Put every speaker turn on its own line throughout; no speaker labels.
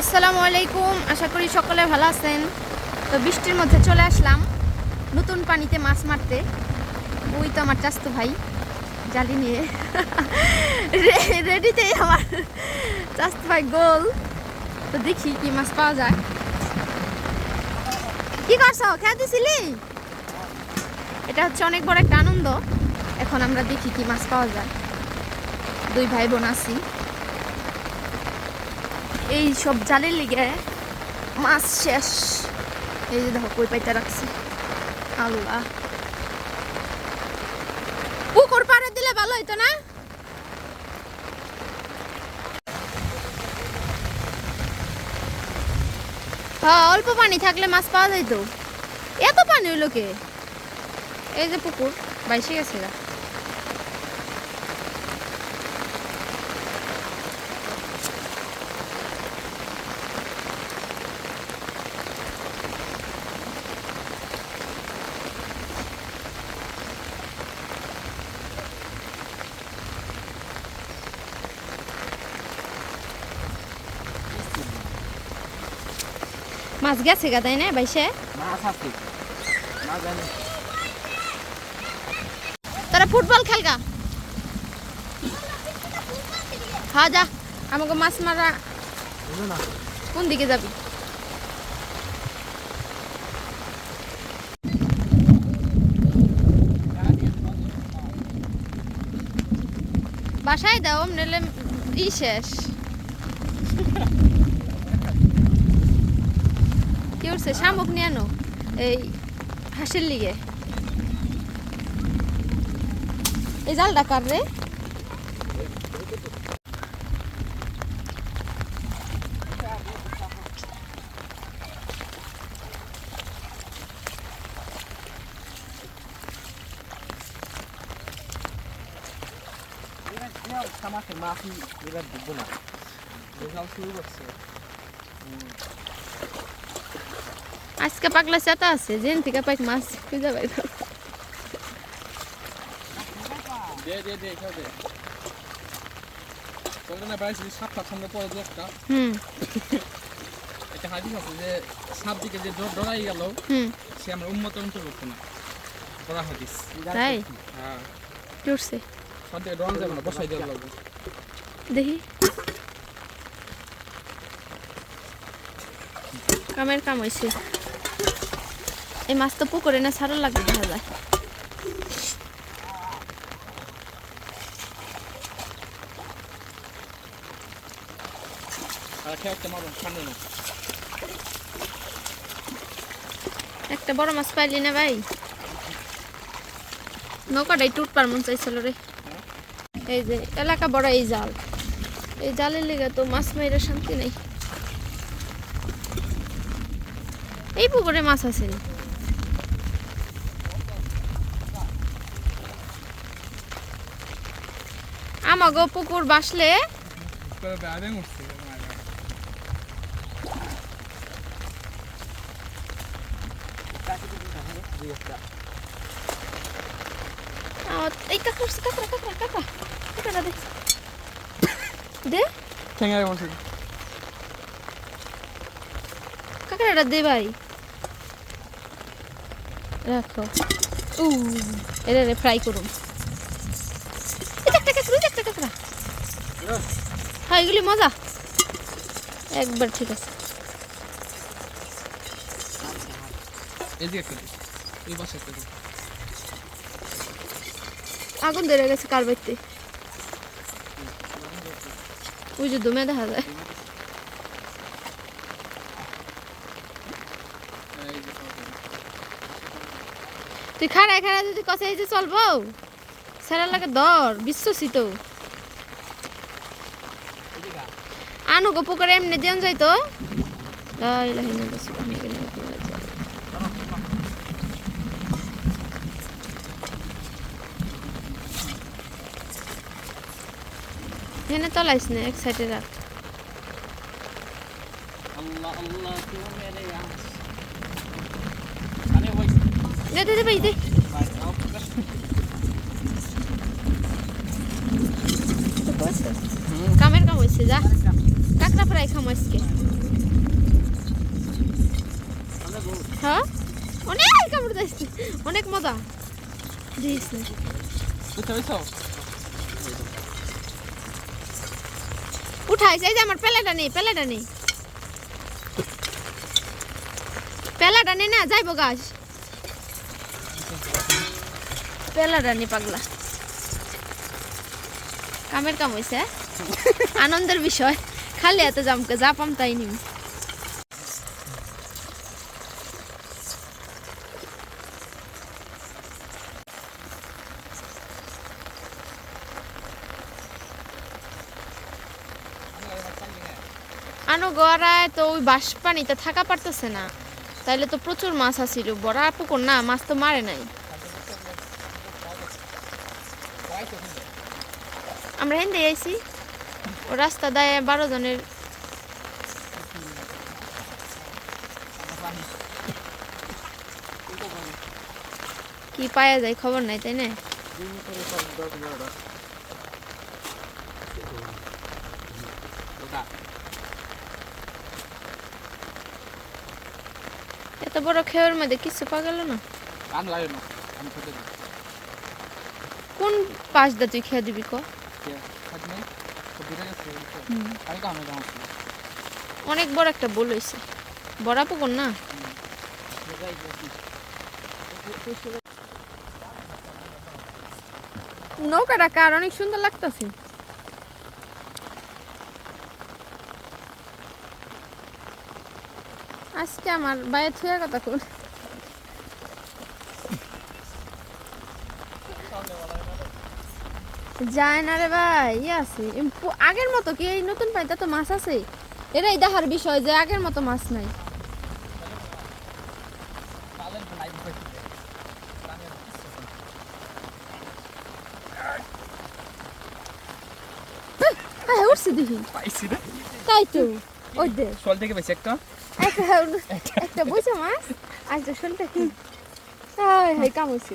আসসালামু আলাইকুম, আশা করি সকলে ভালো আছেন। তো বৃষ্টির মধ্যে চলে আসলাম নতুন পানিতে মাছ মারতে। ওই তো আমার চাচতো ভাই জালি নিয়ে রেডিতেই আমার চাচতো ভাই গোল। তো দেখি কি মাছ পাওয়া যায়। কি করছো, খেয়ে দিছিলি? এটা হচ্ছে অনেক বড় একটা আনন্দ। এখন আমরা দেখি কি মাছ পাওয়া যায়। দুই ভাই বোন আছি, এই সব জালের লিগে মাছ শেষ। এই যে দেখো কই পাইতে রাখছি। আল্লাহ, পুকুর পাড়ে দিলে ভালো হইতো না? হ্যাঁ, অল্প পানি থাকলে মাছ পাওয়া যাইতো। এত পানি হইলো কে? এই যে পুকুর বাইসে গেছে গা। মাছ গেছে গা, তাই না বাইসে? তারা ফুটবল খেলগা। হ্যাঁ যা, আমাকে মাছ মারা কোন দিকে যাবি? বাসায় দাও, নিলে শেষ। কি করছে? শামুক নিয়ে আনো এই হাঁসের লিগে। এই জালটা কার রে? আজকে পাগলা চাতা আছে, যেন থেকে পাইক মাছ খুঁজে পাই।
একটা হাদিস আছে যে সাপ দিকে যে ডরাই গেল সে আমরা উম্মত অন্তর্ভুক্ত না। পড়া হাদিস
তাই?
হ্যাঁ,
কি করছে?
সব দিকে ডরানো যাবে না, বসাই দেওয়া লাগবে।
দেখি কামের কাম হয়েছে। এই মাছ তো পুকুরে না ছাড়া লাগবে, দেখা যায়।
আর খেয়ে মারুন সামনে না।
একটা বড় মাছ পাইলি না ভাই? নৌকাটাই টুটপার মন চাইছিল রে। এই যে এলাকা বড় এই জাল, এই জালের লেগে তো মাছ মেরে শান্তি নেই। এই পুকুরে মাছ আছে না? আমাগো পুকুর বাসলে এই কাকড়া কাকড়া কাকড়া কাকড়া কাকড়া দে দে
ঠেঙ্গায় বসে
কাকড়াটা দে ভাই, রাখো। এটা ফ্রাই করুন। হ্যাঁ, এগুলি মজা একবার। ঠিক আছে, আগুন ধরে গেছে কার বাড়িতে? ওই যে দমে দেখা যায়। তুই খাড়ায় খাড়া যদি কষে এই যে চলবো সেরা লাগে ধর বিশ্বসিত। আনু গো পুকুরে এমনি দেন যাইতো। এখানে তলাইস না, এক সাইডে রাখ। দে দে ভাই দে। কামের কাম হয়েছে, যা কাঁকড়া ফ্রাই খাম আজকে। হ্যাঁ অনেক কামড় দিয়েছে অনেক মজা দিস না
বুঝতে পারছো
উঠাইছে এই যে আমার পেলাটা নেই পেলাটা নেই না যাইবো গাছ পেলাটা নেই পাগলা কামের কাম হয়েছে আনন্দের বিষয় খালি এত জামকে যা পাম তাই নিম আনো গড়ায় তো ওই বাঁশ পানিতে থাকা পারতেছে না তাইলে তো প্রচুর মাছ আছিল বড় পুকুর না মাছ তো মারে নাই আমরা হেন্দে আইছি ও রাস্তা দায় 12 জনের কি পাওয়া যায় খবর নাই তাই না এত বড় খেয়ের মধ্যে কিছু পা গেল না কোন পাশ দা তুই খেয়ে দিবি ক অনেক বড় একটা বল হয়েছে বড় পুকুর না নৌকাটা কার অনেক সুন্দর লাগতেছে আজকে আমার বাইরে থুয়া কথা কোন যায় না রে ভাই আছে আগের মতো কি এই নতুন পানিতে তো মাছ আছে এটাই দেখার বিষয় যে আগের মতো মাছ নাই হ্যাঁ উঠছি দেখি তাই তো ওই দে
শোল থেকে বেশি একটা
একটা বইছে মাছ আজ তো শোলটা কি হাই হাই কাম হয়েছে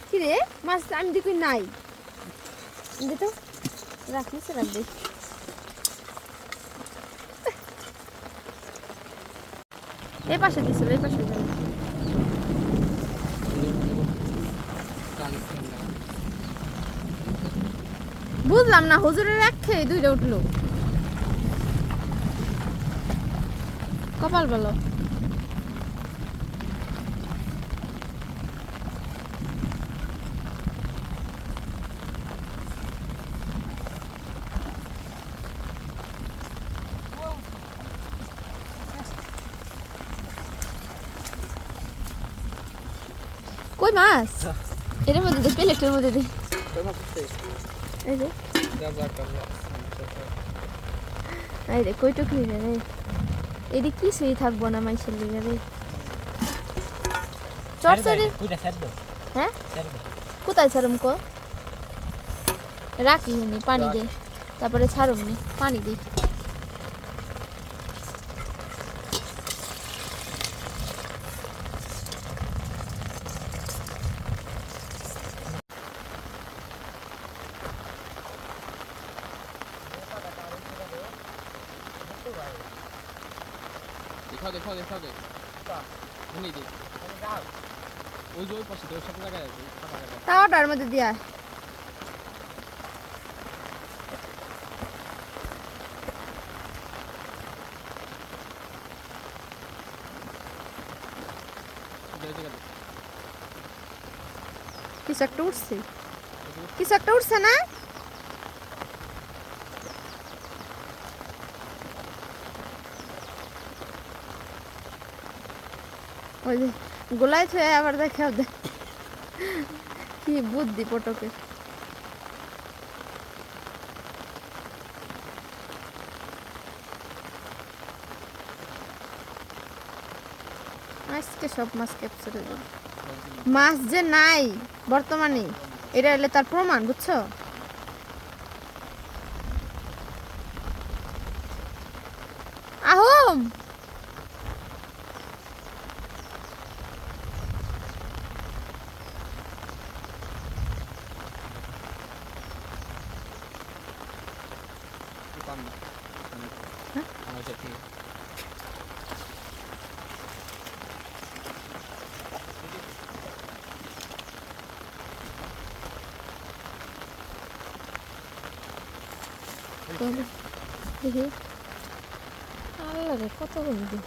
কি রে মাছ আমি দেখি নাই দে তো রাখিস রাখ দে এই পাশে দিছিল এই পাশে যাও বুঝলাম না হুজুরের এক খেয়ে দুইটা উঠলো কপাল বলো কই মাছ এর মধ্যে দে প্লেটের মধ্যে দে এই যে এই রে কই টুকরি রে এদি কিছুই থাকবো না মাইসের লিগে রে চরচরি হ্যাঁ কোথায় ছাড়ুম কো রাখি নি পানি দে তারপরে ছাড়ুম নি পানি দি
देखा दे नहीं दे ওই যে ওই পাশে ওই সাথে লাগা আছে
তাওয়াটার মধ্যে দিয়া কিছু একটা উঠছে না ওই যে গোলায় ছুঁয়ে আবার দেখে কি বুদ্ধি পটকে আজকে সব মাছ ক্যাপচার হয়ে যাবে মাছ যে নাই বর্তমানে এটা হলে তার প্রমাণ বুঝছো আহম দেখি আল্লাহ রে কত বলবি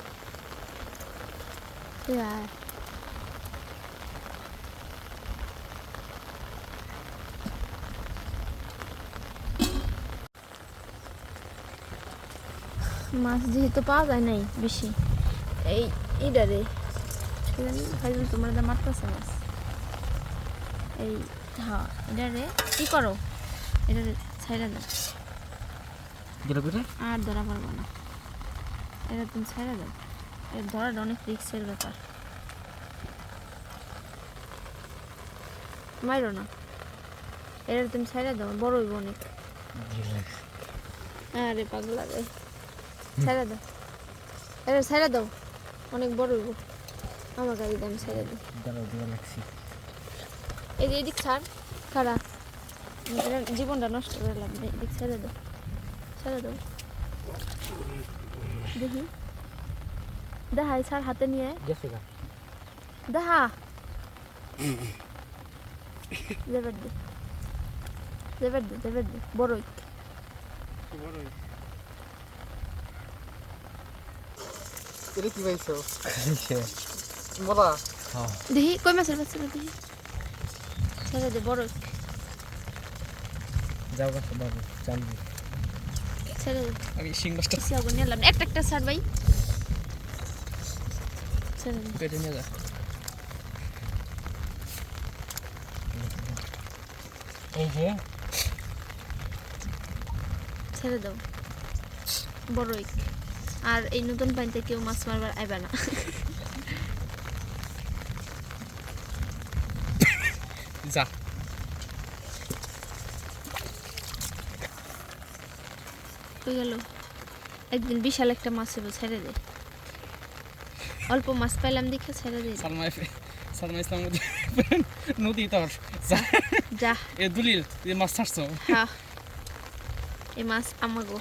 মাছ যেহেতু পাওয়া যায় নাই বেশি এই ইডারে ফাইজুল তোমরা দা মারতেছে মাছ এই হ্যাঁ এটারে কি করো এটারে ছাইড়া দাও আর ধরা পারবো না এটা তুমি ছাইড়া দাও এর ধরাটা অনেক রিস্কের ব্যাপার মাইরো না এটা তুমি ছাইড়া দাও বড় হইব অনেক আরে পাগলা রে ছাইড়া দাও এটা ছাইড়া দাও অনেক বড় হইব আমার গাড়ি দাম ছাইড়া দাও এই যে এদিক ছাড় খাড়া জীবনটা নষ্ট করে লাভ নেই এদিক ছেড়ে দাও দেখি দেখাই ছাড় হাতে নিয়ে দেখা দেবের দে বড়ই
এটা কি পাইছো বলা
দেখি কই মাছের বাচ্চা দেখি ছেড়ে দে বড়ই
যাও গাছে বাবু চান্দি
ছেড়ে দে
আমি শিং মাছটা
আগুন নিলাম একটা ছাড় ভাই ছেড়ে দে
পেটে নিয়ে যা এই যে
ছেড়ে দাও বড়ই আর এই নতুন পানিতে কেউ মাছ মারবার আইবা না
যা
হয়ে গেল একদিন বিশাল একটা মাছ ছিল ছেড়ে দে অল্প মাছ পাইলাম দেখে ছেড়ে দে
সালমা ইসলাম নদী তোর
যা
এ দুলিল এই মাছ ছাড়ছো
হ্যাঁ এই মাছ আমাগো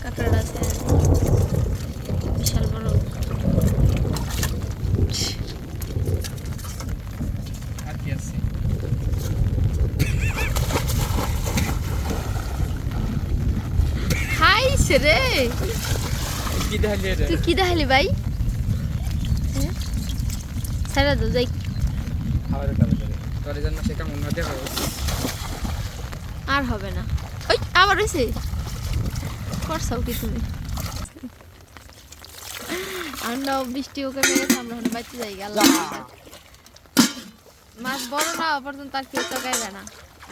কাঁকড়া আছে বিশাল বড়
আর কি আছে
হাই রে
কি দেখালি রে
তুই কি দেখালি ভাই ছেড়ে দাও যাই
খাবারের কাজ করে তোর জন্য সে কেমন না দেখা
আর হবে না ওই আবার হয়েছে করছাও কি তুমি আমরা বৃষ্টি ওকে মেরেছে আমরা এখন বাইতে যাই গেল মাছ বড় না পর্যন্ত আর কেউ তো গাইবে না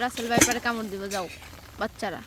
রাসেল ভাই পরে কামড় দিব যাও বাচ্চারা